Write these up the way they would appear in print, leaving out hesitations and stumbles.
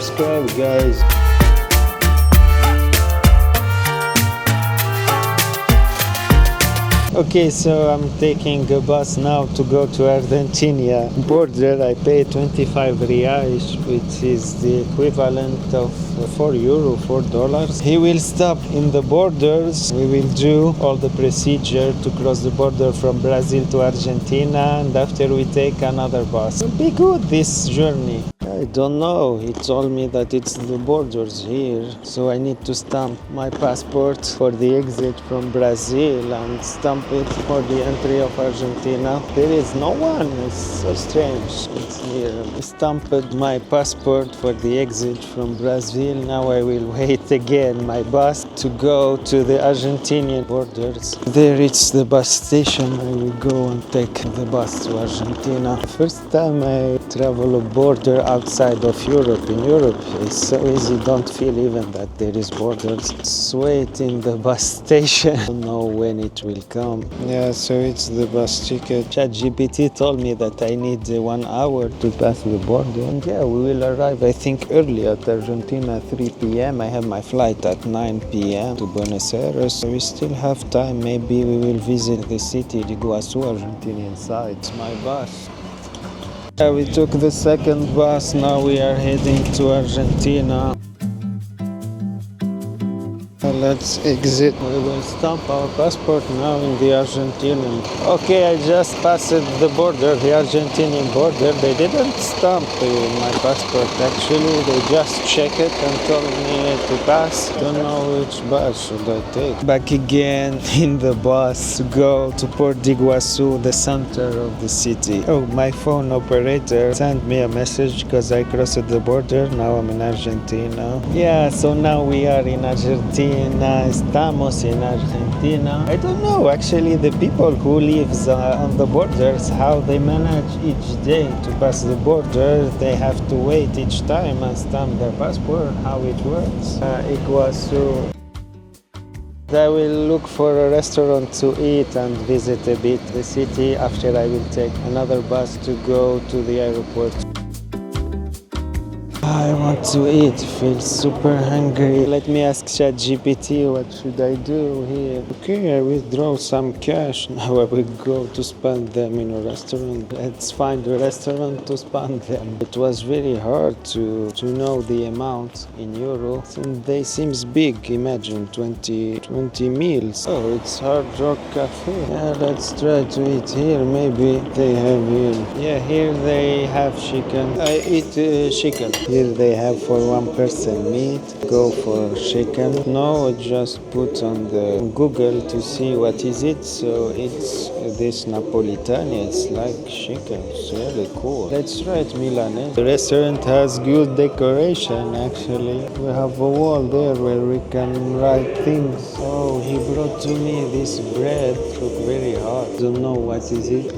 subscribe, guys. Okay, so I'm taking a bus now to go to Argentina border. I pay 25 reais, which is the equivalent of €4, $4. He will stop in the borders. We will do all the procedure to cross the border from Brazil to Argentina, and after we take another bus. It'll be good this journey. I don't know. He told me that it's the borders here, so I need to stamp my passport for the exit from Brazil and stamp it for the entry of Argentina. There is no one. It's so strange. It's here. I stamped my passport for the exit from Brazil. Now I will wait again my bus to go to the Argentinian borders. There it's the bus station. I will go and take the bus to Argentina. First time I travel a border outside of Europe. In Europe it's so easy, don't feel even that there is borders. Just wait in the bus station. I don't know when it will come. Yeah, so it's the bus ticket. ChatGPT told me that I need 1 hour to pass the border. And yeah, we will arrive I think early at Argentina 3 p.m. I have my flight at 9 p.m. to Buenos Aires. So we still have time. Maybe we will visit the city, Iguaçu, Argentinian side. It's my bus. We took the second bus, now we are heading to Argentina. Let's exit. We will stamp our passport now in the Argentinian. Okay, I just passed the border, the Argentinian border. They didn't stamp my passport actually, they just checked it and told me to pass. Don't know which bus should I take. Back again in the bus to go to Puerto Iguazú, the center of the city. Oh, my phone operator sent me a message because I crossed the border. Now I'm in Argentina. Yeah, so now we are in Argentina. Estamos in Argentina. I don't know actually the people who lives on the borders, how they manage each day to pass the border. They have to wait each time and stamp their passport, how it works. Iguazu. I will look for a restaurant to eat and visit a bit the city. After I will take another bus to go to the airport. I want to eat, feel super hungry. Let me ask ChatGPT what should I do here. Okay, I withdraw some cash. Now I will go to spend them in a restaurant. Let's find a restaurant to spend them. It was very hard to know the amount in euro. And they seems big, imagine 20 meals. Oh, it's Hard Rock Cafe. Yeah, let's try to eat here. Maybe they have here. Yeah, here they have chicken. I eat chicken. Here they have for one person meat. Go for chicken. No, I just put on the Google to see what is it. So it's this Napolitania. It's like chicken. It's really cool. Let's try it Milanese. The restaurant has good decoration actually. We have a wall there where we can write things. Oh, he brought to me this bread. Look very hard. Don't know what is it.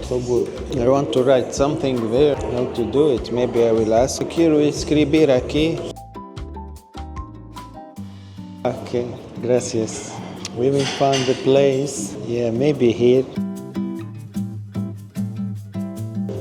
So good. I want to write something there. How to do it? Maybe I will ask. Quiero escribir aquí. Okay, gracias. We will find the place. Yeah, maybe here.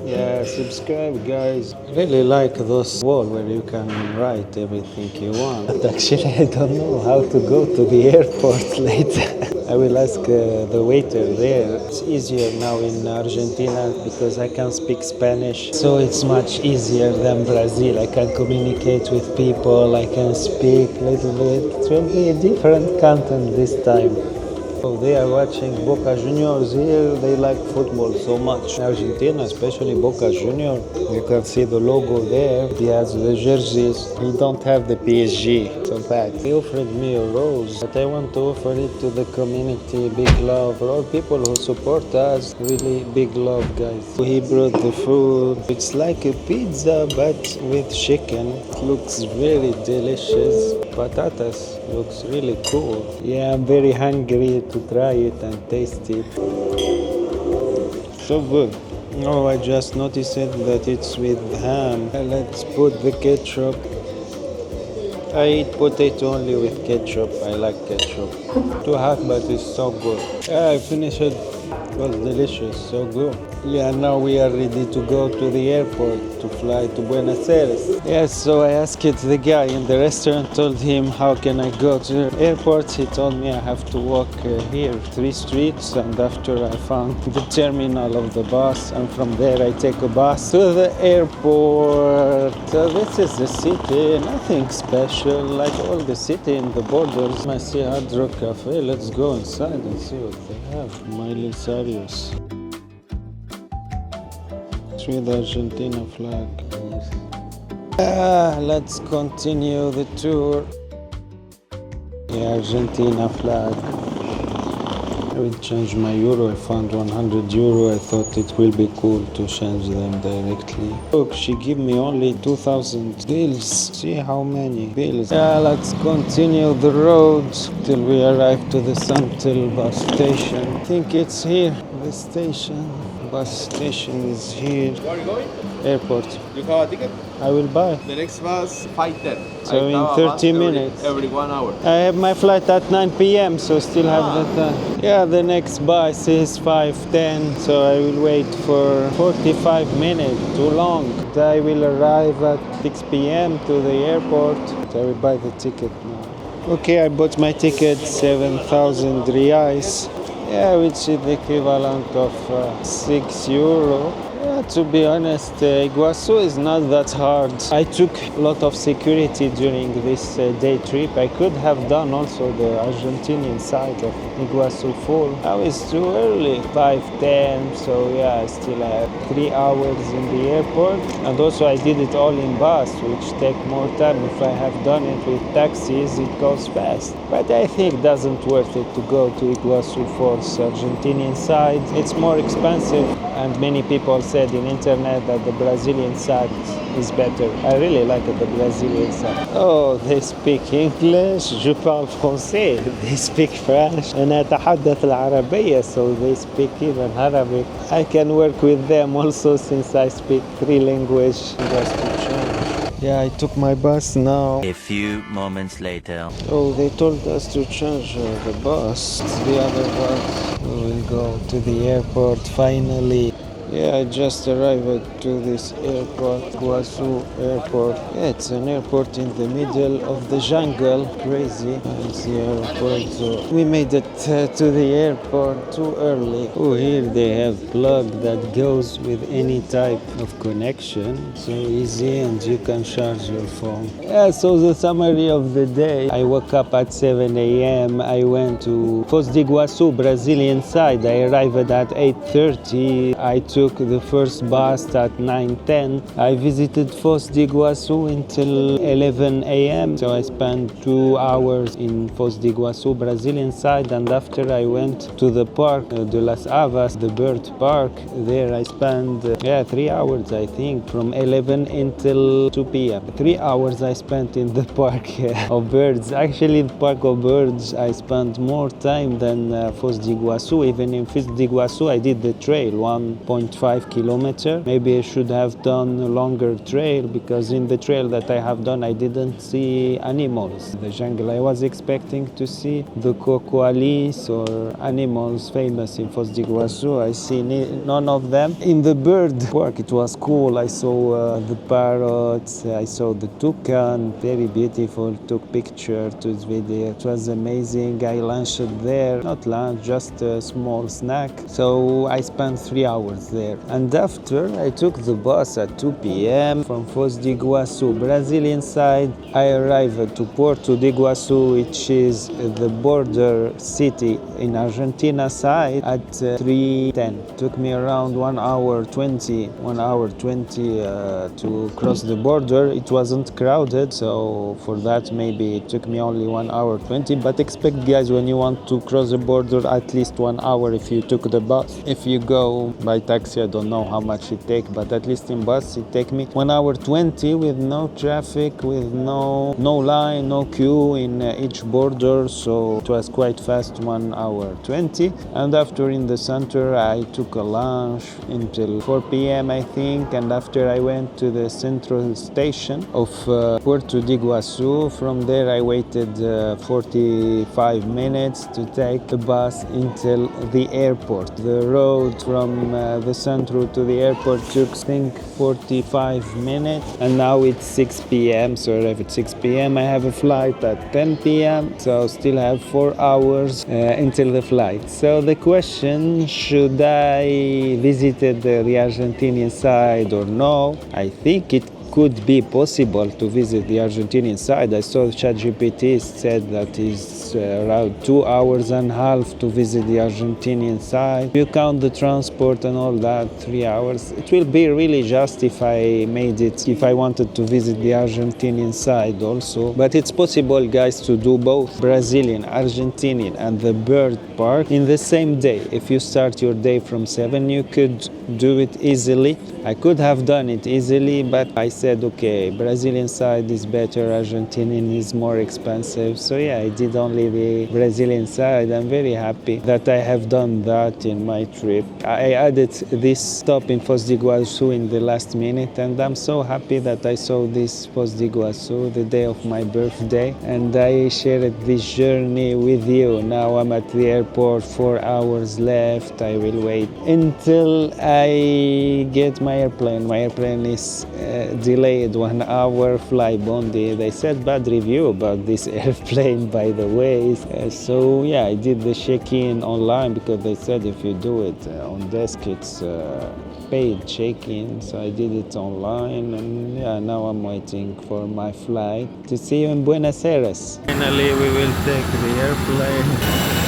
Yeah, subscribe guys. Really like those wall where you can write everything you want. But actually I don't know how to go to the airport later. I will ask the waiter there. It's easier now in Argentina because I can speak Spanish. So it's much easier than Brazil. I can communicate with people. I can speak a little bit. It will be a different content this time. Oh, they are watching Boca Juniors here. They like football so much. Argentina, especially Boca Junior. You can see the logo there. He has the jerseys. We don't have the PSG. So bad. He offered me a rose, but I want to offer it to the community. Big love for all people who support us. Really big love, guys. He brought the food. It's like a pizza, but with chicken. It looks very delicious. Patatas looks really cool. Yeah, I'm very hungry to try it and taste it. So good. Oh, I just noticed that it's with ham. Let's put the ketchup. I eat potato only with ketchup. I like ketchup. Too hot, but it's so good. I finished It was delicious, so good. Yeah, now we are ready to go to the airport to fly to Buenos Aires. Yes, so I asked the guy in the restaurant, told him how can I go to the airport. He told me I have to walk here 3 streets, and after I found the terminal of the bus, and from there I take a bus to the airport. So this is the city, nothing special, like all the city in the borders. I see Hard Rock Cafe. Let's go inside and see what they have. Miley Cyrus. With the Argentina flag. Let's continue the tour. The Argentina flag. I will change my euro. I found 100 euro. I thought it will be cool to change them directly. Look, she gave me only 2,000 bills. See how many bills. Let's continue the road till we arrive to the Santel bus station. I think it's here, the station. Bus station is here. Where are you going? Airport. You have a ticket? I will buy. The next bus, 5:10. So in 30 minutes. Every 1 hour. I have my flight at 9 p.m. so still have the time. Yeah, the next bus is 5:10, so I will wait for 45 minutes. Too long. I will arrive at 6 p.m. to the airport. So I will buy the ticket now. Okay, I bought my ticket, 7,000 reais. Yeah, which is the equivalent of 6 euro. Yeah, to be honest, Iguazu is not that hard. I took a lot of security during this day trip. I could have done also the Argentinian side of Iguazu full. Now it's too early, 5:10, so yeah, I still have 3 hours in the airport. And also I did it all in bus, which take more time. If I have done it with taxis, it goes fast. But I think it doesn't worth it to go to Iguazu for the Argentinian side. It's more expensive, and many people said in internet that the Brazilian side is better. I really like the Brazilian side. Oh, they speak English. Je parle français. They speak French. أنا أتحدث العربية, so they speak even Arabic. I can work with them also since I speak 3 languages. Just to change. Yeah, I took my bus now. A few moments later. Oh, they told us to change the bus. It's the other bus. We will go to the airport finally. Yeah, I just arrived to this airport, Iguazu Airport. Yeah, it's an airport in the middle of the jungle. Crazy. It's the airport. So we made it to the airport too early. Oh, here they have plug that goes with any type of connection. So easy, and you can charge your phone. Yeah, so the summary of the day. I woke up at 7 a.m. I went to Foz do Iguaçu, Brazilian side. I arrived at 8:30. I took the first bus at 9:10. I visited Foz do Iguaçu until 11 a.m. So I spent 2 hours in Foz do Iguaçu, Brazilian side, and after I went to the park de las Aves, the bird park. There I spent 3 hours, I think, from 11 until 2 p.m. 3 hours I spent in the park of birds. Actually, the park of birds, I spent more time than Foz do Iguaçu. Even in Foz do Iguaçu, I did the trail, 1.5 kilometer. Maybe I should have done a longer trail, because in the trail that I have done, I didn't see animals. The jungle, I was expecting to see the cocoalis or animals famous in Foz do Iguaçu. I see none of them. In the bird park, it was cool. I saw the parrots, I saw the toucan, very beautiful. Took picture, took video. It was amazing. I lunched there, not lunch, just a small snack. So I spent 3 hours there. And after, I took the bus at 2 p.m. from Foz do Iguaçu, Brazilian side. I arrived to Puerto Iguazú, which is the border city in Argentina side, at 3:10. Took me around 1 hour 20 to cross the border. It wasn't crowded, so for that maybe it took me only 1 hour 20. But expect, guys, when you want to cross the border, at least 1 hour if you took the bus. If you go by taxi, taxi. I don't know how much it take, but at least in bus it take me 1 hour 20 with no traffic, with no line, no queue in each border. So it was quite fast, 1 hour 20. And after in the center, I took a lunch until 4 p.m. I think. And after I went to the central station of Puerto Iguazú. From there I waited 45 minutes to take the bus until the airport. The road from the central to the airport took, I think, 45 minutes, and now it's 6 p.m. So I arrived at 6 p.m. I have a flight at 10 p.m. So still have 4 hours until the flight. So the question, should I visit the Argentinian side or no? I think it could be possible to visit the Argentinian side. I saw ChatGPT said that it's around 2 hours and a half to visit the Argentinian side. If you count the transport and all that, 3 hours. It will be really just if I made it, if I wanted to visit the Argentinian side also. But it's possible, guys, to do both Brazilian, Argentinian and the bird park in the same day. If you start your day from 7, you could do it easily. I could have done it easily, but I said, okay, Brazilian side is better, Argentinian is more expensive. So yeah, I did only the Brazilian side. I'm very happy that I have done that in my trip. I added this stop in Foz do Iguaçu in the last minute, and I'm so happy that I saw this Foz do Iguaçu the day of my birthday, and I shared this journey with you. Now I'm at the airport, 4 hours left. I will wait until I get my airplane. My airplane is delayed 1 hour, fly Bondi. They said bad review about this airplane, by the way. So yeah, I did the check-in online because they said if you do it on desk, it's paid check-in. So I did it online, and yeah, now I'm waiting for my flight to see you in Buenos Aires. Finally, we will take the airplane.